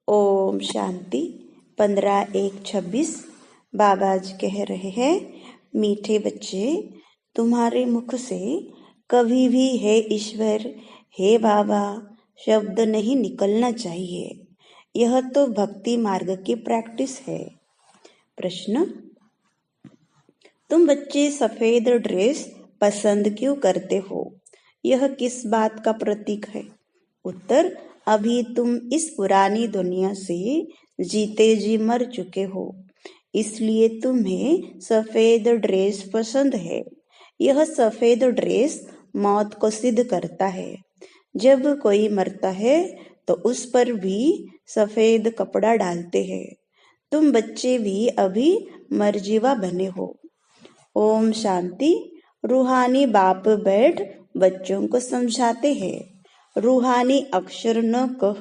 ओम शांति। 15/1/26 बाबा जी कह रहे हैं, मीठे बच्चे, तुम्हारे मुख से कभी भी हे ईश्वर, हे बाबा शब्द नहीं निकलना चाहिए। यह तो भक्ति मार्ग की प्रैक्टिस है। प्रश्न, तुम बच्चे सफेद ड्रेस पसंद क्यों करते हो? यह किस बात का प्रतीक है? उत्तर, अभी तुम इस पुरानी दुनिया से जीते जी मर चुके हो, इसलिए तुम्हें सफेद ड्रेस पसंद है। यह सफेद ड्रेस मौत को सिद्ध करता है। जब कोई मरता है तो उस पर भी सफेद कपड़ा डालते हैं। तुम बच्चे भी अभी मरजीवा बने हो। ओम शांति। रूहानी बाप बैठ बच्चों को समझाते हैं। रूहानी अक्षर न कह,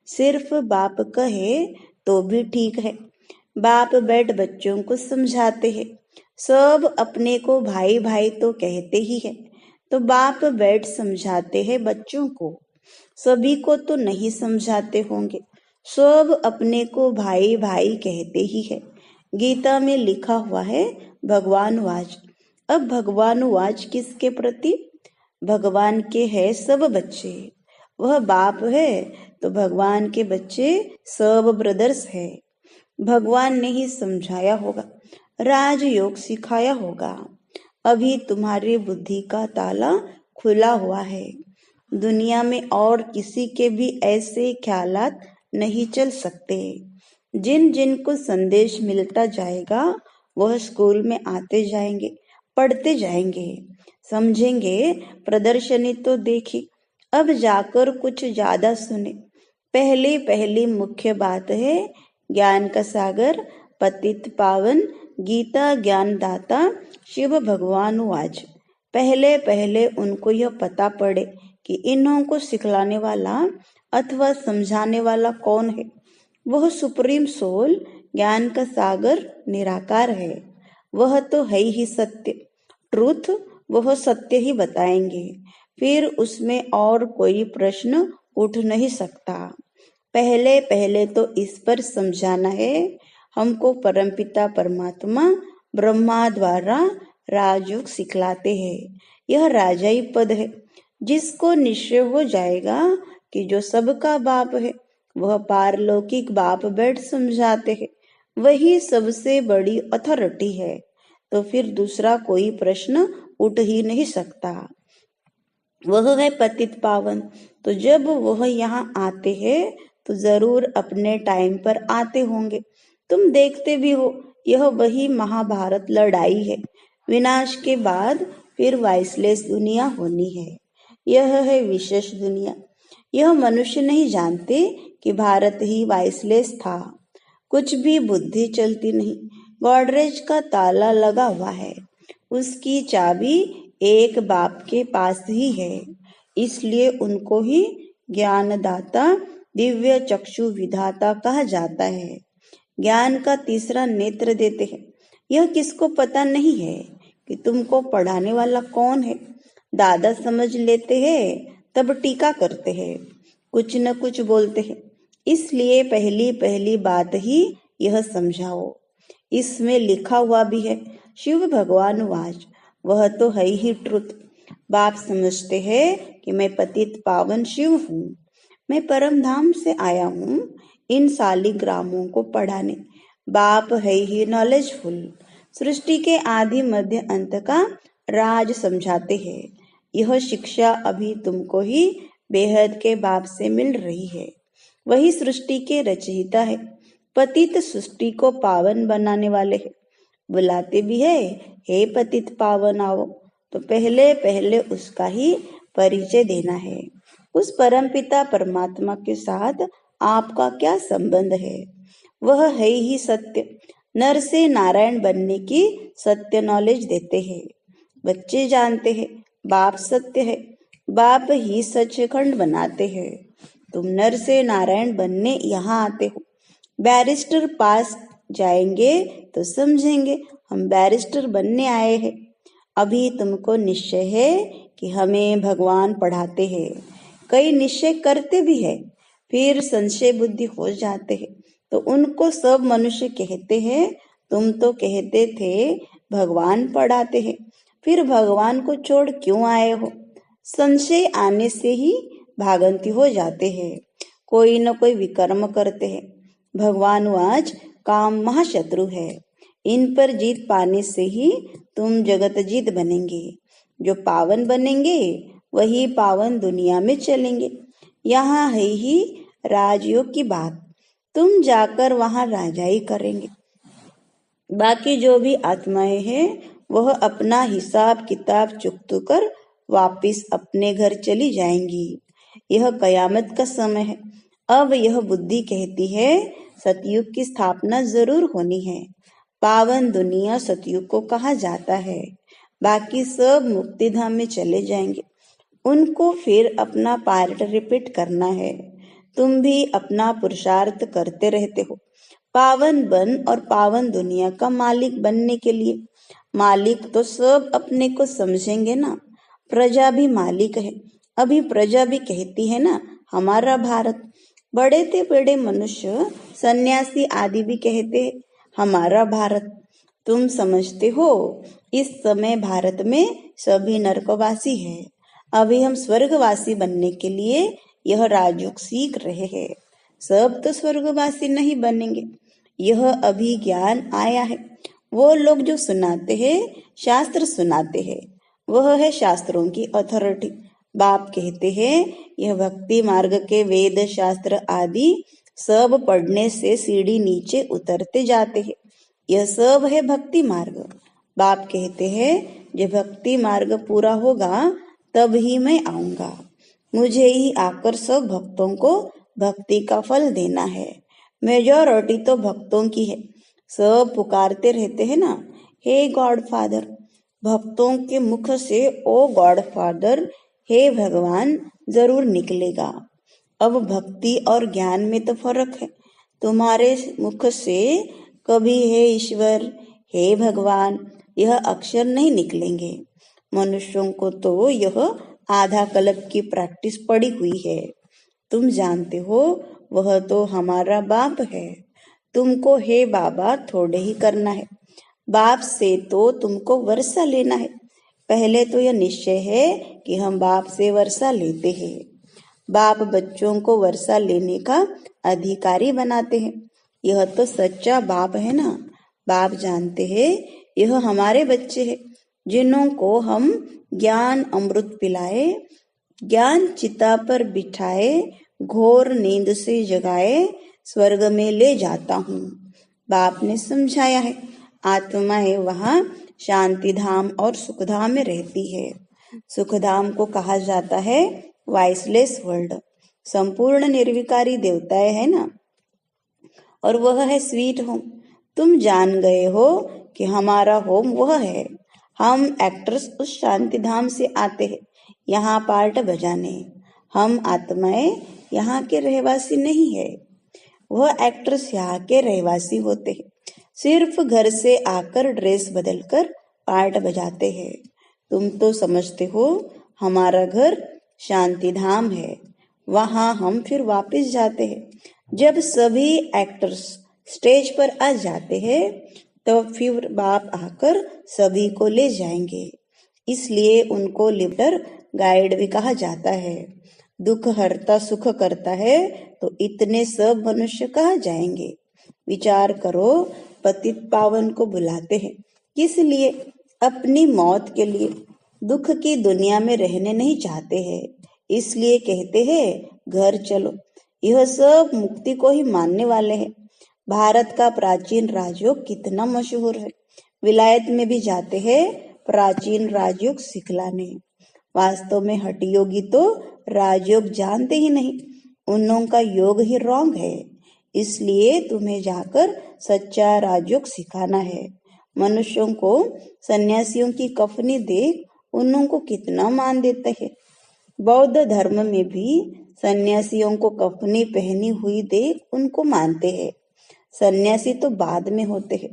सिर्फ बाप कहे तो भी ठीक है। बाप बैठ बच्चों को समझाते हैं। सब अपने को भाई भाई तो कहते ही है, तो बाप बैठ समझाते हैं बच्चों को। सभी को तो नहीं समझाते होंगे, सब अपने को भाई भाई कहते ही है। गीता में लिखा हुआ है भगवान वाच। अब भगवान वाच किसके प्रति? भगवान के है सब बच्चे। वह बाप है तो भगवान के बच्चे सब ब्रदर्स है। भगवान ने ही समझाया होगा, राजयोग सिखाया होगा। अभी तुम्हारी बुद्धि का ताला खुला हुआ है। दुनिया में और किसी के भी ऐसे ख्यालात नहीं चल सकते। जिन जिन को संदेश मिलता जाएगा वह स्कूल में आते जाएंगे, पढ़ते जाएंगे, समझेंगे। प्रदर्शनी तो देखी, अब जाकर कुछ ज्यादा सुने। पहली मुख्य बात है ज्ञान का सागर पतित पावन गीता ज्ञान दाता शिव भगवान वाच। पहले उनको यह पता पड़े कि इन्हों को सिखलाने वाला अथवा समझाने वाला कौन है। वह सुप्रीम सोल ज्ञान का सागर निराकार है। वह तो है ही सत्य, ट्रूथ। वह सत्य ही बताएंगे, फिर उसमें और कोई प्रश्न उठ नहीं सकता। पहले तो इस पर समझाना है हमको परमपिता परमात्मा ब्रह्मा द्वारा राजयोग सिखलाते हैं। यह राजाई पद है, जिसको निश्चय हो जाएगा कि जो सबका बाप है वह पारलौकिक बाप बैठ समझाते हैं, वही सबसे बड़ी अथॉरिटी है। तो फिर दूसरा कोई प्रश्न उठ ही नहीं सकता। वह है पतित पावन। तो जब वह यहाँ आते हैं तो जरूर अपने टाइम पर आते होंगे। तुम देखते भी हो, यह वही महाभारत लड़ाई है। विनाश के बाद फिर वाइसलेस दुनिया होनी है। यह है विशेष दुनिया। यह मनुष्य नहीं जानते कि भारत ही वाइसलेस था। कुछ भी बुद्धि चलती नहीं। गॉडरेज का ताला लगा हुआ है, उसकी चाबी एक बाप के पास ही है। इसलिए उनको ही ज्ञानदाता दिव्य चक्षु विधाता कहा जाता है। ज्ञान का तीसरा नेत्र देते हैं। यह किसको पता नहीं है कि तुमको पढ़ाने वाला कौन है। दादा समझ लेते हैं तब टीका करते हैं, कुछ न कुछ बोलते हैं। इसलिए पहली बात ही यह समझाओ। इसमें लिखा हुआ भी है शिव भगवान वाच। वह तो है ही ट्रुथ। बाप समझते हैं कि मैं पतित पावन शिव हूँ। मैं परम धाम से आया हूँ इन सालिग्रामों को पढ़ाने। बाप है ही नॉलेजफुल। सृष्टि के आदि मध्य अंत का राज समझाते हैं। यह शिक्षा अभी तुमको ही बेहद के बाप से मिल रही है। वही सृष्टि के रचयिता है। पतित सृष्टि को पावन बनाने वाले हैं। बुलाते भी है, हे पतित पावन आओ। तो पहले उसका ही परिचय देना है। उस परमपिता परमात्मा के साथ आपका क्या संबंध है? वह है ही सत्य। नर से नारायण बनने की सत्य नॉलेज देते हैं। बच्चे जानते हैं बाप सत्य है, बाप ही सचखंड बनाते हैं। तुम नर से नारायण बनने यहाँ आते हो। बैरिस्टर पास जाएंगे तो समझेंगे हम बैरिस्टर बनने आए हैं। अभी तुमको निश्चय है कि हमें भगवान पढ़ाते हैं। कई निश्चय करते भी है, फिर संशय बुद्धि हो जाते हैं। तो उनको सब मनुष्य कहते हैं, तुम तो कहते थे भगवान पढ़ाते हैं, फिर भगवान को छोड़ क्यों आए हो? संशय आने से ही भागंती हो जाते हैं, कोई न कोई विकर्म करते हैं। भगवान आज काम महाशत्रु है, इन पर जीत पाने से ही तुम जगत जीत बनेंगे। जो पावन बनेंगे वही पावन दुनिया में चलेंगे। यहाँ है ही राजयोग की बात, तुम जाकर वहां राजाई करेंगे। बाकी जो भी आत्माएं हैं वह अपना हिसाब किताब चुकता कर वापिस अपने घर चली जाएंगी। यह कयामत का समय है। अब यह बुद्धि कहती है सतयुग की स्थापना जरूर होनी है। पावन दुनिया सतयुग को कहा जाता है। बाकी सब मुक्ति धाम में चले जाएंगे, उनको फिर अपना पार्ट रिपीट करना है। तुम भी अपना पुरुषार्थ करते रहते हो पावन बन और पावन दुनिया का मालिक बनने के लिए। मालिक तो सब अपने को समझेंगे ना, प्रजा भी मालिक है। अभी प्रजा भी कहती है ना हमारा भारत। बड़े से बड़े मनुष्य सन्यासी आदि भी कहते हैं हमारा भारत। तुम समझते हो इस समय भारत में सभी नरकवासी है। अभी हम स्वर्गवासी बनने के लिए यह राजयोग सीख रहे हैं। सब तो स्वर्गवासी नहीं बनेंगे, यह अभी ज्ञान आया है। वो लोग जो सुनाते हैं, शास्त्र सुनाते हैं, वह है शास्त्रों की अथॉरिटी। बाप कहते हैं यह भक्ति मार्ग के वेद शास्त्र आदि सब पढ़ने से सीढ़ी नीचे उतरते जाते हैं। यह सब है भक्ति मार्ग। बाप कहते हैं जब भक्ति मार्ग पूरा होगा तब ही मैं आऊंगा। मुझे ही आकर सब भक्तों को भक्ति का फल देना है। मेजॉरिटी तो भक्तों की है। सब पुकारते रहते हैं ना, हे गॉड फादर। भक्तों के मुख से ओ गॉड फादर, हे भगवान जरूर निकलेगा। अब भक्ति और ज्ञान में तो फर्क है। तुम्हारे मुख से कभी हे ईश्वर, हे भगवान यह अक्षर नहीं निकलेंगे। मनुष्यों को तो यह आधा कल्प की प्रैक्टिस पड़ी हुई है। तुम जानते हो वह तो हमारा बाप है। तुमको हे बाबा थोड़े ही करना है। बाप से तो तुमको वर्षा लेना है। पहले तो यह निश्चय है कि हम बाप से वर्षा लेते हैं। बाप बच्चों को वर्षा लेने का अधिकारी बनाते हैं। यह तो सच्चा बाप है ना। बाप जानते हैं यह हमारे बच्चे हैं, जिन्हों को हम ज्ञान अमृत पिलाए, ज्ञान चिता पर बिठाए, घोर नींद से जगाए स्वर्ग में ले जाता हूँ। बाप ने समझाया है आत्माएं वहाँ शांति धाम और सुखधाम में रहती है। सुखधाम को कहा जाता है वाइसलेस वर्ल्ड। संपूर्ण निर्विकारी देवताएं है ना, और वह है स्वीट होम। तुम जान गए हो कि हमारा होम वह है। हम एक्टर्स उस शांति धाम से आते हैं यहाँ पार्ट बजाने। हम आत्माएं यहाँ के रहवासी नहीं है। वह एक्टर्स यहाँ के रहवासी होते हैं, सिर्फ घर से आकर ड्रेस बदलकर पार्ट बजाते हैं। तुम तो समझते हो हमारा घर शांति धाम है, वहां हम फिर वापस जाते हैं। जब सभी एक्टर्स स्टेज पर आ जाते हैं तो फिर बाप आकर सभी को ले जाएंगे। इसलिए उनको लिफ्टर गाइड भी कहा जाता है। दुख हरता सुख करता है तो इतने सब मनुष्य कहाँ जाएंगे? विचार करो, पतित पावन को बुलाते हैं किस लिए? अपनी मौत के लिए। दुख की दुनिया में रहने नहीं चाहते हैं, इसलिए कहते हैं घर चलो। यह सब मुक्ति को ही मानने वाले हैं। भारत का प्राचीन राजयोग कितना मशहूर है। विलायत में भी जाते हैं प्राचीन राजयोग सिखलाने। वास्तव में हठी योगी तो राजयोग जानते ही नहीं, उन का योग ही रॉन्ग है। इसलिए तुम्हें जाकर सच्चा राजयोग सिखाना है। मनुष्यों को सन्यासियों की कफनी देख उन को कितना मान देते हैं। बौद्ध धर्म में भी सन्यासियों को कफनी पहनी हुई देख उनको मानते हैं। सन्यासी तो बाद में होते हैं।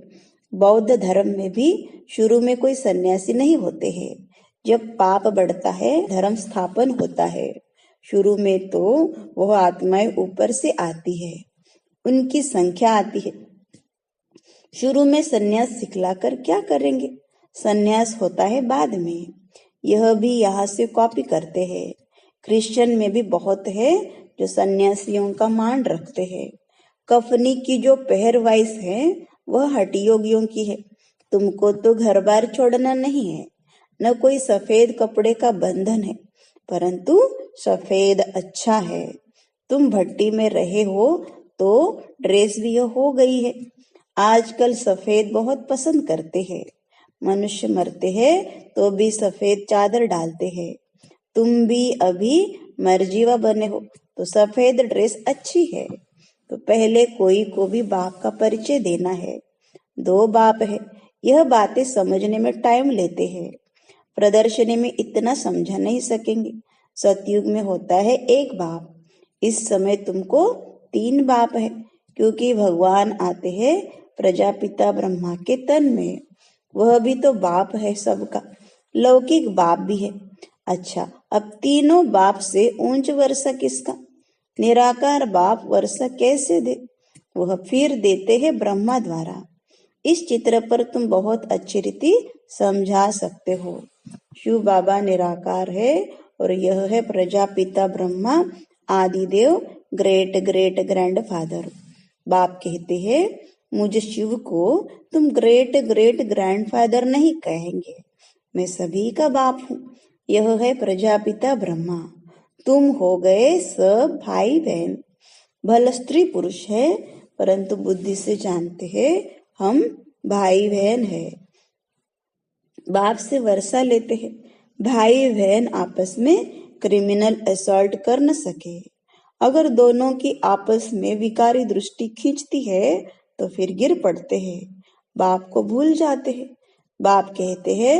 बौद्ध धर्म में भी शुरू में कोई सन्यासी नहीं होते हैं। जब पाप बढ़ता है धर्म स्थापन होता है। शुरू में तो वह आत्माएं ऊपर से आती है, उनकी संख्या आती है। शुरू में सन्यास सिखलाकर क्या करेंगे? सन्यास होता है बाद में। यह भी यहाँ से कॉपी करते हैं। क्रिश्चियन में भी बहुत है जो सन्यासियों का मान रखते हैं। कफनी की जो पहरवाइश है वह हठयोगियों की है। तुमको तो घर बार छोड़ना नहीं है, न कोई सफेद कपड़े का बंधन है, परंतु सफेद अच्छा है। तुम भट्टी में रहे हो तो ड्रेस भी हो गई है। आजकल सफेद बहुत पसंद करते हैं। मनुष्य मरते हैं तो भी सफेद चादर डालते हैं। तुम भी अभी मर्जीवा बने हो तो सफेद ड्रेस अच्छी है। तो पहले कोई को भी बाप का परिचय देना है। 2 बाप है, यह बातें समझने में टाइम लेते हैं। प्रदर्शनी में इतना समझा नहीं सकेंगे। सतयुग में होता है 1 बाप। इस समय तुमको 3 बाप है, क्योंकि भगवान आते हैं प्रजापिता ब्रह्मा के तन में। वह भी तो बाप है सबका, लौकिक बाप भी है। अच्छा, अब तीनों बाप से ऊंच वर्षा किसका? निराकार बाप वर्षा कैसे दे? वह फिर देते हैं ब्रह्मा द्वारा। इस चित्र पर तुम बहुत अच्छी रीति समझा सकते हो। शिव बाबा निराकार है और यह है Prajapita Brahma Adidev, great great grandfather. बाप कहते हैं मुझे शिव को तुम ग्रेट ग्रेट ग्रैंडफादर नहीं कहेंगे, मैं सभी का बाप हूँ। यह है प्रजापिता ब्रह्मा। तुम हो गए सब भाई बहन। भले स्त्री पुरुष है, परंतु बुद्धि से जानते हैं हम भाई बहन है। बाप से वर्षा लेते हैं। भाई बहन आपस में क्रिमिनल असॉल्ट कर न सके। अगर दोनों की आपस में विकारी दृष्टि खींचती है तो फिर गिर पड़ते हैं, बाप को भूल जाते हैं। बाप कहते हैं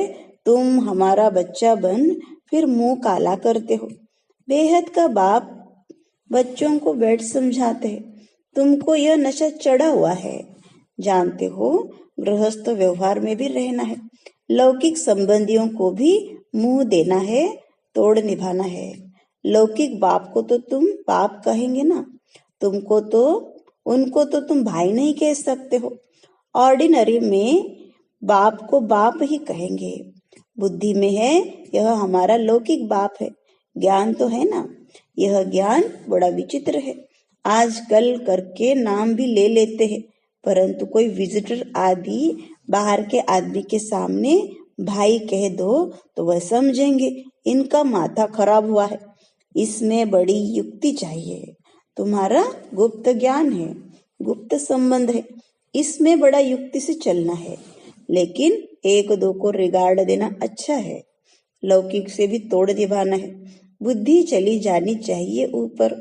तुम हमारा बच्चा बन फिर मुंह काला करते हो। बेहद का बाप बच्चों को बैठ समझाते हैं, तुमको यह नशा चढ़ा हुआ है, जानते हो गृहस्थ व्यवहार में भी रहना है, लौकिक संबंधियों को भी मुंह देना है, तोड़ निभाना है। लौकिक बाप को तो तुम बाप कहेंगे ना, तुमको तो उनको तो तुम भाई नहीं कह सकते हो। ऑर्डिनरी में बाप को बाप ही कहेंगे। बुद्धि में है यह हमारा लौकिक बाप है, ज्ञान तो है ना। यह ज्ञान बड़ा विचित्र है। आजकल करके नाम भी ले लेते हैं, परंतु कोई विजिटर आदि बाहर के आदमी के सामने भाई कह दो तो वह समझेंगे इनका माथा खराब हुआ है। इसमें बड़ी युक्ति चाहिए। तुम्हारा गुप्त ज्ञान है, गुप्त संबंध है, इसमें बड़ा युक्ति से चलना है। लेकिन 1-2 को रिगार्ड देना अच्छा है, लौकिक से भी तोड़ निभाना है। बुद्धि चली जानी चाहिए ऊपर।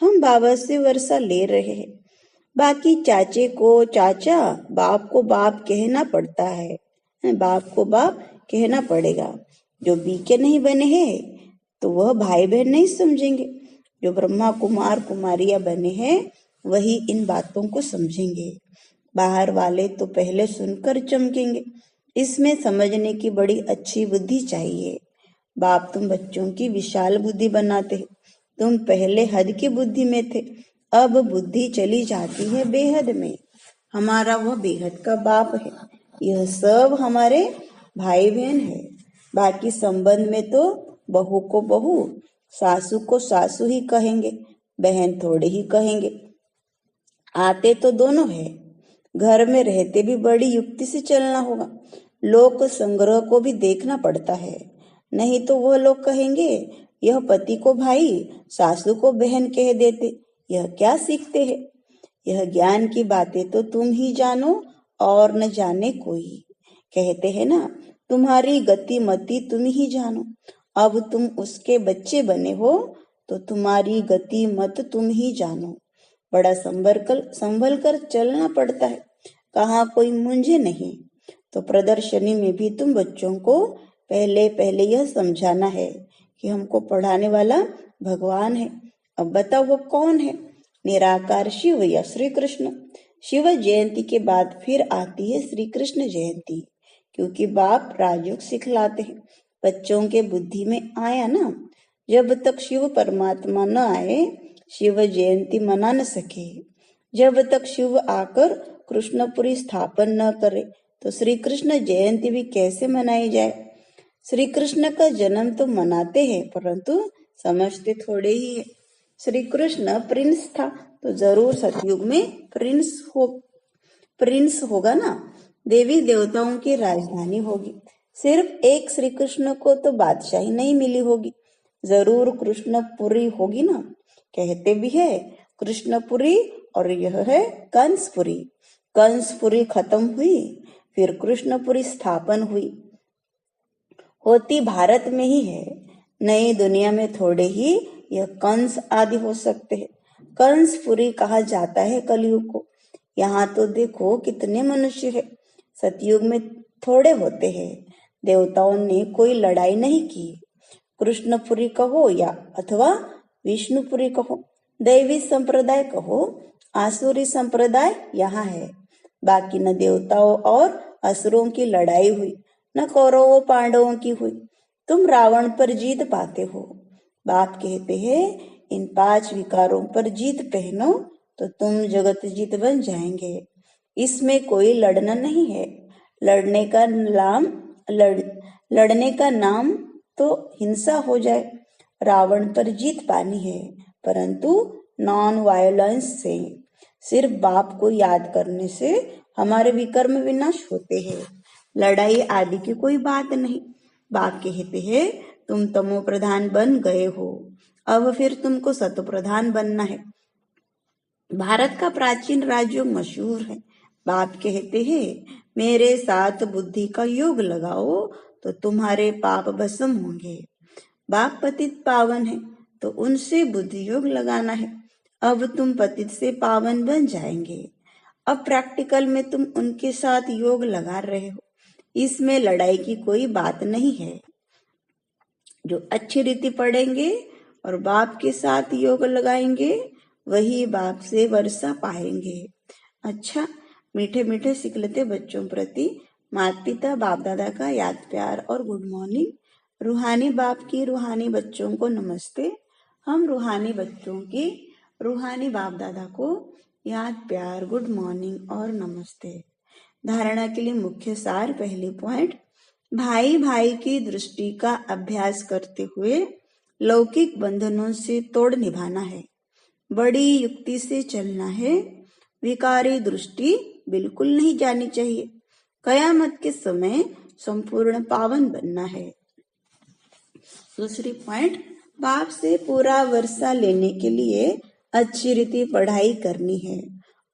हम बाबा से वर्षा ले रहे हैं, बाकी चाचे को चाचा, बाप को बाप कहना पड़ता है। बाप को बाप कहना पड़ेगा। जो बीके नहीं बने हैं तो वह भाई बहन नहीं समझेंगे। जो ब्रह्मा कुमार कुमारियां बने हैं वही इन बातों को समझेंगे। बाहर वाले तो पहले सुनकर चमकेंगे। इसमें समझने की बड़ी अच्छी बुद्धि चाहिए। बाप तुम बच्चों की विशाल बुद्धि बनाते हैं। तुम पहले हद की बुद्धि में थे, अब बुद्धि चली जाती है बेहद में। हमारा वह बेहद का बाप है। यह सब हमारे भाई बहन है। बाकी संबंध में तो बहू को बहू, सासू को सासू ही कहेंगे, बहन थोड़े ही कहेंगे। आते तो दोनों है। घर में रहते भी बड़ी युक्ति से चलना होगा। लोक संग्रह को भी देखना पड़ता है, नहीं तो वह लोग कहेंगे यह पति को भाई, सासू को बहन कह देते, यह क्या सीखते हैं। यह ज्ञान की बातें तो तुम ही जानो और न जाने कोई। कहते हैं ना तुम्हारी गति मति तुम ही जानो। अब तुम उसके बच्चे बने हो तो तुम्हारी गति मत तुम ही जानो। बड़ा संभल कर चलना पड़ता है, कहाँ कोई मुंझे नहीं। तो प्रदर्शनी में भी तुम बच्चों को पहले पहले यह समझाना है कि हमको पढ़ाने वाला भगवान है। अब बताओ वो कौन है? निराकार शिव या श्री कृष्ण। शिव जयंती के बाद फिर आती है श्री कृष्ण जयंती, क्योंकि बाप राजयोग सिखलाते हैं। बच्चों के बुद्धि में आया ना, जब तक शिव परमात्मा न आए शिव जयंती मना न सके। जब तक शिव आकर कृष्णपुरी स्थापन न करे तो श्री कृष्ण जयंती भी कैसे मनाई जाए। श्री कृष्ण का जन्म तो मनाते हैं परंतु समझते थोड़े ही है। श्री कृष्ण प्रिंस था तो जरूर सतयुग में प्रिंस होगा ना। देवी देवताओं की राजधानी होगी। सिर्फ एक श्री कृष्ण को तो बादशाही नहीं मिली होगी, जरूर कृष्णपुरी होगी ना। कहते भी है कृष्णपुरी और यह है कंसपुरी। कंसपुरी खत्म हुई फिर कृष्णपुरी स्थापन हुई। होती भारत में ही है, नई दुनिया में थोड़े ही यह कंस आदि हो सकते हैं। कंसपुरी कहा जाता है कलयुग को। यहाँ तो देखो कितने मनुष्य है। सतयुग में थोड़े होते हैं। देवताओं ने कोई लड़ाई नहीं की। कृष्णपुरी कहो या अथवा विष्णुपुरी कहो, दैवी संप्रदाय कहो, आसुरी संप्रदाय यहाँ है। बाकी न देवताओं और असुरों की लड़ाई हुई न कौरवों पांडवों की हुई। तुम रावण पर जीत पाते हो। बाप कहते हैं इन 5 विकारों पर जीत पहनो तो तुम जगत जीत बन जाएंगे। इसमें कोई लड़ना नहीं है। लड़ने का नाम तो हिंसा हो जाए। रावण पर जीत पानी है परंतु नॉन वायलेंस से। सिर्फ बाप को याद करने से हमारे विकर्म विनाश होते हैं। लड़ाई आदि की कोई बात नहीं। बाप कहते हैं तुम तमो प्रधान बन गए हो, अब फिर तुमको सतो प्रधान बनना है। भारत का प्राचीन राज्य मशहूर है। बाप कहते हैं मेरे साथ बुद्धि का योग लगाओ तो तुम्हारे पाप भस्म होंगे। बाप पतित पावन है तो उनसे बुद्धि योग लगाना है। अब तुम पतित से पावन बन जाएंगे। अब प्रैक्टिकल में तुम उनके साथ योग लगा रहे हो। इसमें लड़ाई की कोई बात नहीं है। जो अच्छी रीति पढ़ेंगे और बाप के साथ योग लगाएंगे वही बाप से वर्षा पाएंगे। अच्छा, मीठे मीठे सिखलते बच्चों प्रति माता पिता बाप दादा का याद प्यार और गुड मॉर्निंग। रूहानी बाप की रूहानी बच्चों को नमस्ते। हम रूहानी बच्चों की रूहानी बाप दादा को याद प्यार गुड मॉर्निंग और नमस्ते। धारणा के लिए मुख्य सार। पहली पॉइंट, भाई भाई की दृष्टि का अभ्यास करते हुए लौकिक बंधनों से तोड़ निभाना है। बड़ी युक्ति से चलना है। विकारी दृष्टि बिल्कुल नहीं जानी चाहिए। कयामत के समय संपूर्ण पावन बनना है। दूसरी पॉइंट, बाप से पूरा वर्षा लेने के लिए अच्छी रीति पढ़ाई करनी है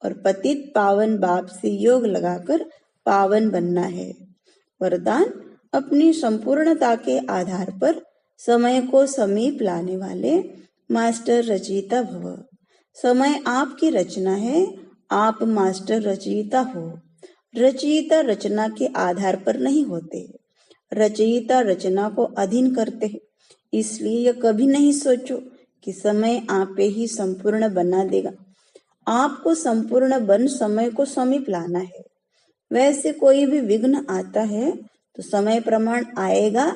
और पतित पावन बाप से योग लगाकर पावन बनना है। वरदान, अपनी संपूर्णता के आधार पर समय को समीप लाने वाले मास्टर रचयिता भव। समय आपकी रचना है, आप मास्टर रचयिता हो। रचयिता रचना के आधार पर नहीं होते, रचयिता रचना को अधीन करते हैं। इसलिए यह कभी नहीं सोचो कि समय आप पे ही संपूर्ण बना देगा। आपको संपूर्ण बन समय को समीप लाना है। वैसे कोई भी विघ्न आता है तो समय प्रमाण आएगा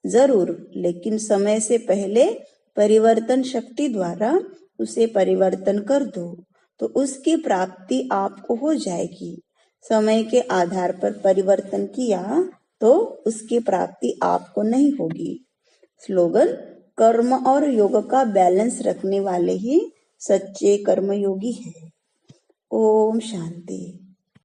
जरूर, लेकिन समय से पहले परिवर्तन शक्ति द्वारा उसे परिवर्तन कर दो तो उसकी प्राप्ति आपको हो जाएगी। समय के आधार पर परिवर्तन किया तो उसकी प्राप्ति आपको नहीं होगी। स्लोगन, कर्म और योग का बैलेंस रखने वाले ही सच्चे कर्मयोगी हैं। ओम शांति।